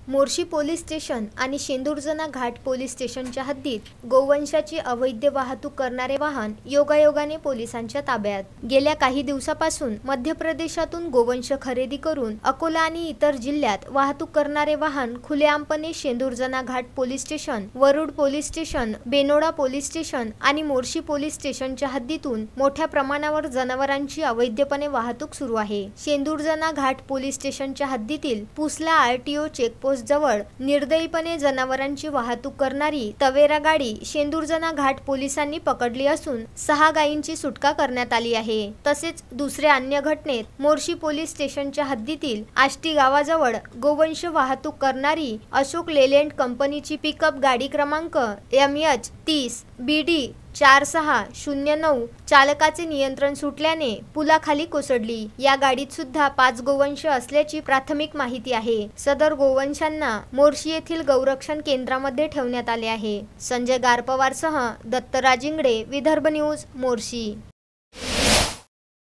Morshi police station आणि शेंदुरजना Ghat police स्टेशनच्या हद्दीत गोवंशाची अवैध वाहतूक करणारे वाहन योगायोगाने पोलिसांच्या ताब्यात। गेल्या काही दिवसापासून मध्य प्रदेशातून गोवंश खरेदी करून अकोला आणि इतर जिल्ह्यात वाहतूक करणारे वाहन खुलेआमपणे Shendurjana Ghat police station, Warud police station, Benoda police station आणि मोर्शी पोलीस स्टेशनच्या हद्दीतून मोठ्या प्रमाणावर जनावरांची अवैधपणे वाहतूक सुरू आहे। शेंदुरजना घाट पोलीस स्टेशनच्या हद्दीतील पुसला आरटीओ चेकपोस्ट जवळ निर्दयीपणे जनावरांची वाहतूक करणारी तवेरा गाडी शेंदुरजना घाट पोलिसांनी पकडली असून 6 गायींची सुटका करण्यात आली आहे। तसेच दुसऱ्या अन्य घटनेत मोर्शी पोलीस स्टेशनच्या हद्दीतील आष्टी गावाजवळ गोवंश वाहतूक करणारी अशोक लेलँड कंपनीची पिकअप गाडी क्रमांक MH30 BD 4609 चालकाचे नियंत्रण सुटल्याने पुलाखाली कोसळली। या गाडीत सुद्धा 5 गोवंश असल्याची प्राथमिक माहिती आहे। सदर गोवंशांना मोर्शी येथील गौरक्षण केंद्रामध्ये ठेवण्यात आले आहे। संजय गारपवारसह दत्त राजिंगडे, विदर्भ न्यूज, मोर्शी।